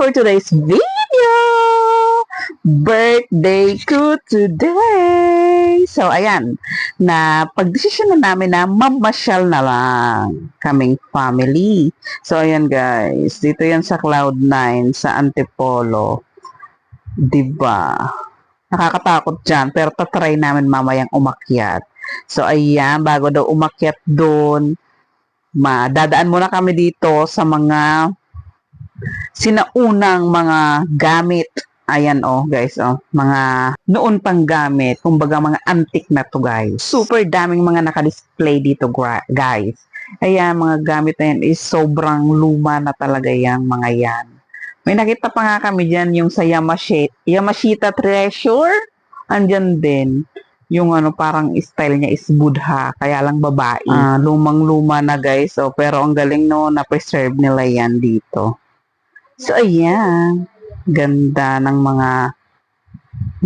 for today's video! Birthday ko today! So, ayan, na pagdesisyon na namin na mamasyal na lang kaming family. So, ayan guys, dito yan sa Cloud9 sa Antipolo. Diba? Nakakatakot dyan, pero tatry namin mamayang umakyat. So, ayan, bago daw umakyat doon, dadaan muna kami dito sa mga sinaunang mga gamit. Ayan guys, mga noon pang gamit, kumbaga mga antique na to guys. Super daming mga naka-display dito guys. Ayan, mga gamit na yan is sobrang luma na talaga yung mga yan. May nakita pa nga kami dyan yung sa Yamashita Treasure. Andyan din. Yung parang style niya is Buddha, kaya lang babae. Lumang-luma na guys. Pero ang galing na-preserve nila yan dito. So ayan, ganda ng mga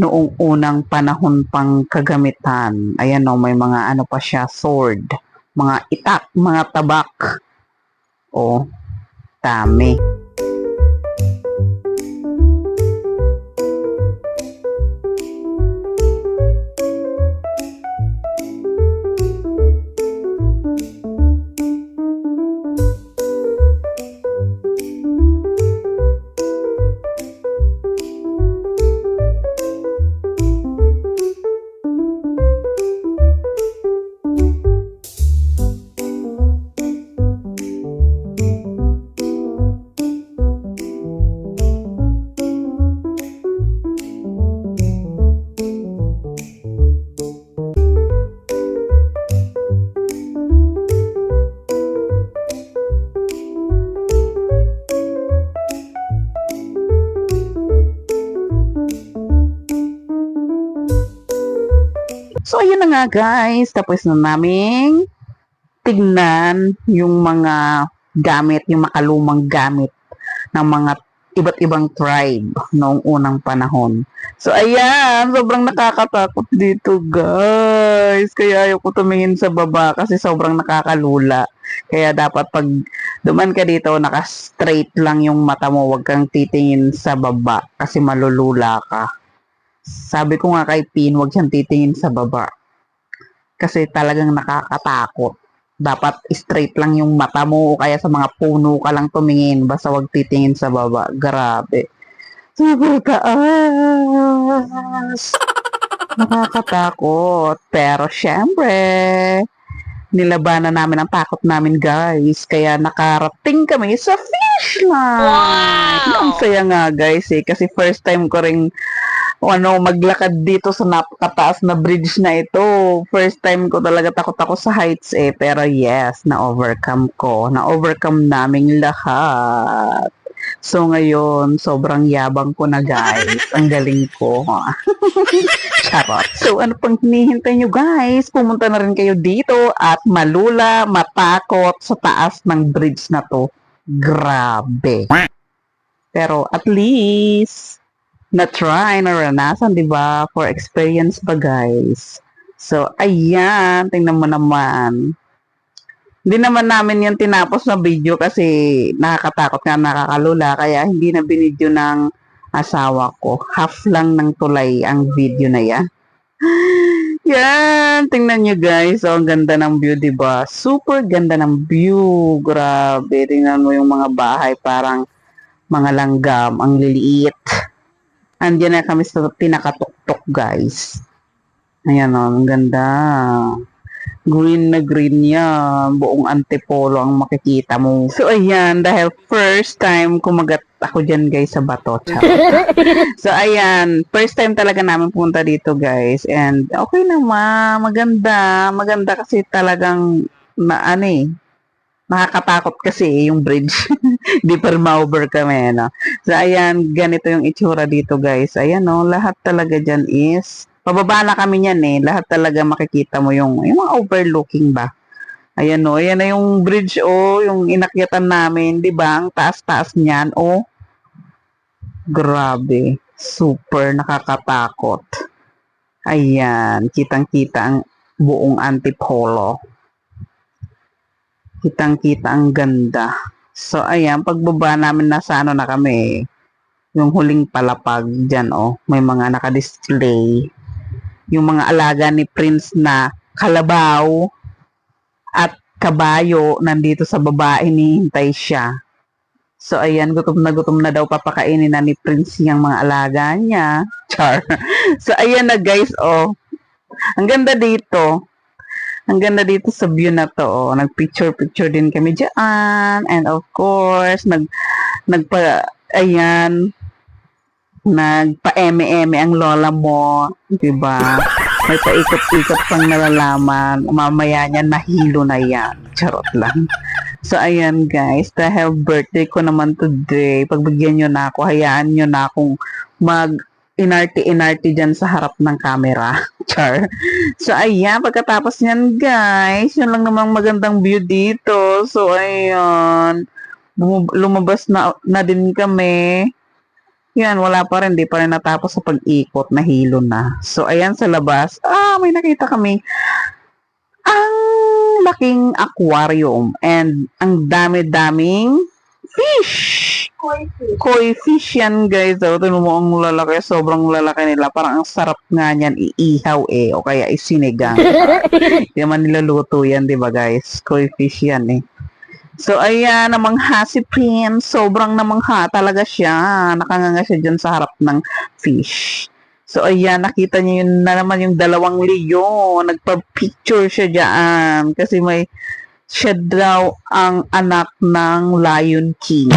noong unang panahon pang kagamitan. Ayan may mga pa siya, sword, mga itak, mga tabak. Dami. So, ayun na nga guys. Tapos na naming tignan yung mga gamit, yung makalumang gamit ng mga iba't ibang tribe noong unang panahon. So, ayan. Sobrang nakakatakot dito guys. Kaya ayoko tumingin sa baba kasi sobrang nakakalula. Kaya dapat pag duman ka dito, naka-straight lang yung mata mo. Huwag kang titingin sa baba kasi malulula ka. Sabi ko nga kay Pin, huwag siyang titingin sa baba. Kasi talagang nakakatakot. Dapat straight lang yung mata mo o kaya sa mga puno ka lang tumingin. Basta huwag titingin sa baba. Grabe. Super taas. Nakakatakot. Pero syempre, nilabanan namin ang takot namin guys. Kaya nakarating kami sa finish line. Wow! Ang saya nga guys kasi first time ko ring maglakad dito sa napakataas na bridge na ito. First time ko talaga, takot ako sa heights pero yes, na-overcome ko. Na-overcome naming lahat. So ngayon, sobrang yabang ko na guys. Ang galing ko. Charot. So ano pang hinihintay nyo guys? Pumunta na rin kayo dito at malula, matakot sa taas ng bridge na to. Grabe. Pero at least na-try, naranasan, di ba? For experience pa, guys. So, ayan. Tingnan mo naman. Hindi naman namin yung tinapos na video kasi nakakatakot nga, nakakalula. Kaya hindi na binidyo ng asawa ko. Half lang ng tulay ang video na yan. Yan. Tingnan nyo, guys. Ang ganda ng view, di ba? Super ganda ng view. Grabe. Tingnan mo yung mga bahay. Parang mga langgam. Ang liliit. Andiyan na kami sa pinakatuktok guys. Ayan ang ganda. Green na green yan. Buong Antipolo ang makikita mo. So ayan, dahil first time kumagat ako dyan guys sa bato. So ayan, first time talaga namin punta dito guys. And okay naman, maganda. Maganda kasi talagang nakakatakot kasi yung bridge. Di pa ma-over kami, So, ayan, ganito yung itsura dito, guys. Ayan, lahat talaga dyan is, pababa na kami niyan, Lahat talaga makikita mo yung mga overlooking ba. Ayan, ayan na yung bridge, yung inakyatan namin, di ba? Ang taas-taas niyan, Grabe. Super nakakatakot. Ayan, kitang-kita ang buong Antipolo. Kitang-kita ang ganda. So, ayan, pagbaba namin nasa na kami, yung huling palapag dyan, oh. May mga naka-display. Yung mga alaga ni Prince na kalabaw at kabayo nandito sa baba, hinihintay siya. So, ayan, gutom na daw papakainin na ni Prince yung mga alaga niya. Char. So, ayan na guys, oh. Ang ganda dito. Ang ganda dito sa view na to, oh. Nag-picture din kami dyan. And of course, nagpa-eme-eme ang lola mo. Diba? May paikot-ikot pang nalalaman. Mamaya niya, nahilo na yan. Charot lang. So, ayan guys, dahil birthday ko naman today, pagbigyan nyo na ako, hayaan nyo na akong mag-inarty dyan sa harap ng camera. Char. So, ayan, pagkatapos nyan guys, yun lang namang magandang view dito. So, ayan, lumabas na din kami. Yan, wala pa rin, di pa rin natapos sa pag-ikot, nahilo na. So, ayan sa labas, may nakita kami. Ang laking aquarium and ang dami-daming fish. Koi fish yan guys. So, tinan mo ang lalaki. Sobrang lalaki nila. Parang ang sarap nga niyan iihaw eh. O kaya isinigang. Hindi naman nilaluto yan, di ba guys? Koi fish yan eh. So, ayan, namangha si Prince. Sobrang namangha talaga siya. Nakanganga siya dyan sa harap ng fish. So, ayan, nakita niyo yun na naman yung dalawang leon. Nagpa-picture siya dyan. Kasi siya daw ang anak ng Lion King.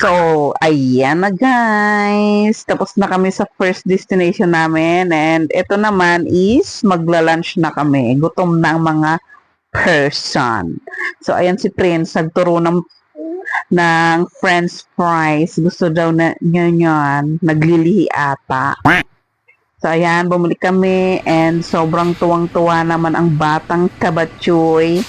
So, ayan na guys. Tapos na kami sa first destination namin. And ito naman is magla-lunch na kami. Gutom na ang mga person. So, ayan si Prince. Nagturo ng French fries. Gusto daw na yan. Naglilihi ata. So, ayan, bumili kami and sobrang tuwang-tuwa naman ang batang kabatchoy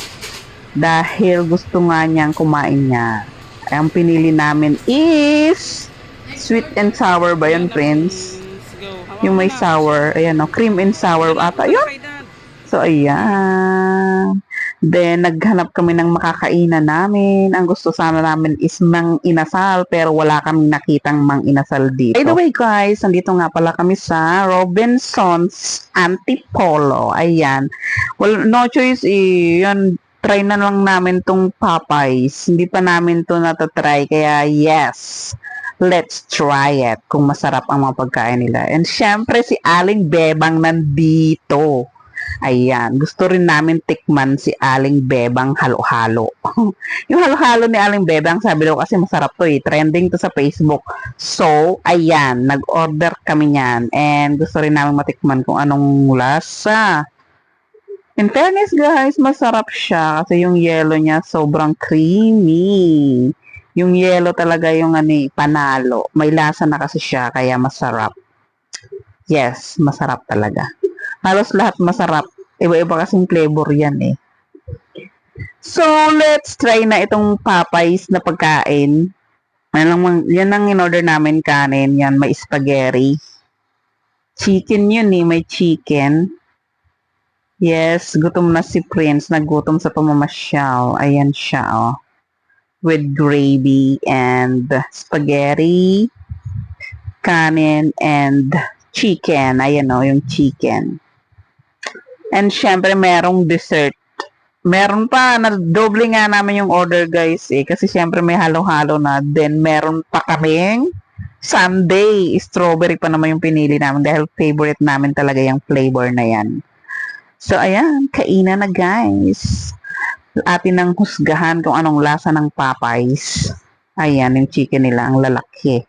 dahil gusto nga niyang kumain niya. Ang pinili namin is sweet and sour ba yun, Prince? Yung may sour. Ayan, no, cream and sour ata. Yun. So, ayan. Then, naghanap kami ng makakainan namin. Ang gusto sana namin is mang inasal, pero wala kaming nakitang mang inasal dito. By the way, guys, nandito nga pala kami sa Robinson's Antipolo. Ayan. Well, no choice eh. Yan, try na lang namin tong Popeyes. Hindi pa namin to natatry, kaya yes. Let's try it kung masarap ang mga pagkain nila. And syempre, si Aling Bebang nandito. Ayan, gusto rin namin tikman si Aling Bebang halo-halo. Yung halo-halo ni Aling Bebang, sabi daw kasi masarap to eh. Trending to sa Facebook. So, ayan, nag-order kami niyan. And gusto rin namin matikman kung anong lasa. In fairness guys, masarap siya kasi yung yellow niya sobrang creamy. Yung yellow talaga yung panalo. May lasa na kasi siya, kaya masarap. Yes, masarap talaga. Halos lahat masarap. Iba-iba kasing flavor yan eh. So, let's try na itong Popeyes na pagkain. Yan ang in-order namin kanin. Yan, may spaghetti. Chicken yun eh, may chicken. Yes, gutom na si Prince. Nagutom sa pamamasyal. Ayan siya oh. With gravy and spaghetti, kanin, and chicken. Ayan oh, yung chicken. And syempre, merong dessert. Meron pa, doble nga namin yung order guys eh. Kasi syempre may halo-halo na. Then meron pa kaming sundae. Strawberry pa naman yung pinili namin dahil favorite namin talaga yung flavor na yan. So ayan, kainan na guys. Atin ang husgahan kung anong lasa ng Popeyes. Ayan, yung chicken nila, ang lalaki.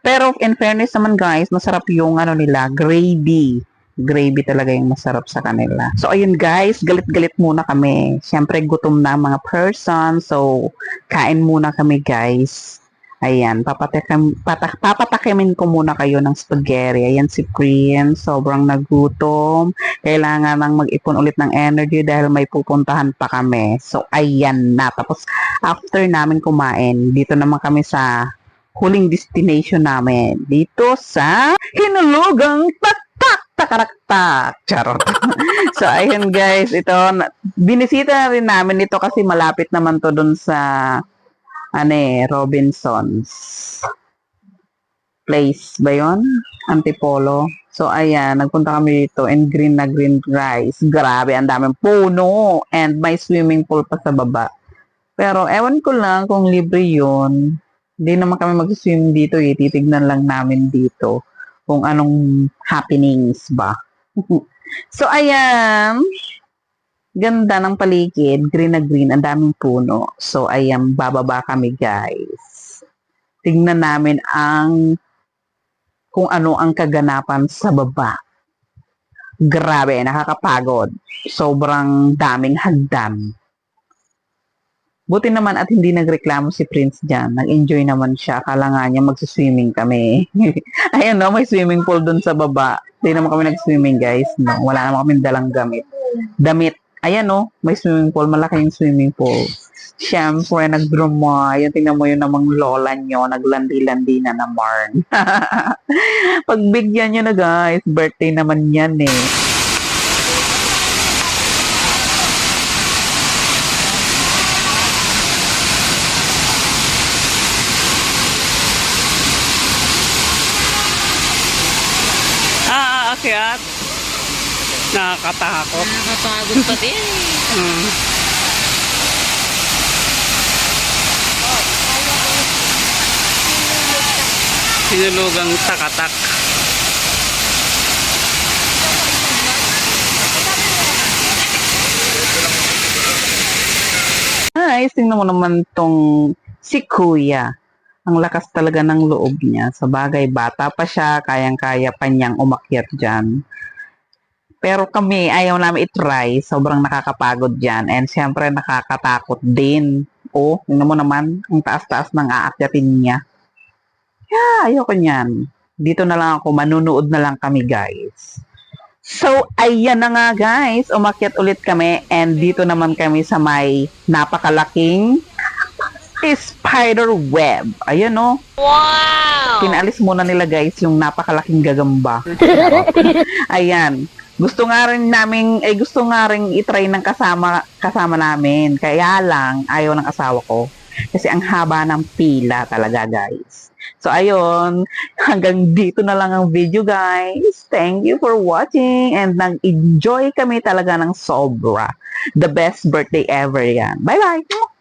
Pero in fairness naman guys, masarap yung nila, gravy. Gravy talaga yung masarap sa kanila. So, ayun guys, galit-galit muna kami. Siyempre, gutom na ang mga person. So, kain muna kami guys. Ayan, papatakimin ko muna kayo ng spaghetti. Ayan si Prince, sobrang nagutom. Kailangan nang mag-ipon ulit ng energy dahil may pupuntahan pa kami. So, ayan na. Tapos, after namin kumain, dito naman kami sa huling destination namin. Dito sa Hinulugang Takaraktak. Charot. So, ayun guys, ito, binisita na rin namin ito kasi malapit naman to dun sa Robinson's Place ba yun? Antipolo. So, ayan, nagpunta kami dito and green na green rice. Grabe, ang daming puno and may swimming pool pa sa baba. Pero, ewan ko lang kung libre yun. Hindi naman kami mag-swim dito eh. Titignan lang namin dito kung anong happenings ba. So, ayan. Ganda ng paligid. Green na green. Ang daming puno. So, ayan. Bababa kami, guys. Tignan namin kung ano ang kaganapan sa baba. Grabe, nakakapagod. Sobrang daming hagdan. Buti naman at hindi nagreklamo si Prince dyan. Nag-enjoy naman siya. Akala nga niya magsiswimming kami. Ayun no, may swimming pool dun sa baba. Hindi naman kami nag-swimming guys. No? Wala naman kami dalang damit. Ayan no, may swimming pool. Malaki yung swimming pool. Siyempre, nag-drama. Yung tingnan mo yun namang lola nyo. Naglandi-landi na naman. Pagbigyan nyo na guys. Birthday naman yan eh. Akyat. Nakakatakot. Nakakapagod pa din. Sinulugang takatak. Guys, tingnan mo naman tong si Kuya. Ang lakas talaga ng loob niya. Sa bagay, bata pa siya, kayang-kaya pa niyang umakyat dyan. Pero kami, ayaw namin itry. Sobrang nakakapagod dyan. And siyempre, nakakatakot din. Oh, tingnan mo naman, ang taas-taas ng aakyatin niya. Ayoko niyan. Dito na lang ako, manunood na lang kami, guys. So, ayan na nga, guys. Umakyat ulit kami. And dito naman kami sa may napakalaking spider web. Ayan, no? Wow! Pinaalis muna nila, guys, yung napakalaking gagamba. Ayan. Gusto nga rin itry ng kasama namin. Kaya lang, ayaw ng asawa ko. Kasi ang haba ng pila talaga, guys. So, ayun. Hanggang dito na lang ang video, guys. Thank you for watching. And nag-enjoy kami talaga ng sobra. The best birthday ever yan. Bye-bye!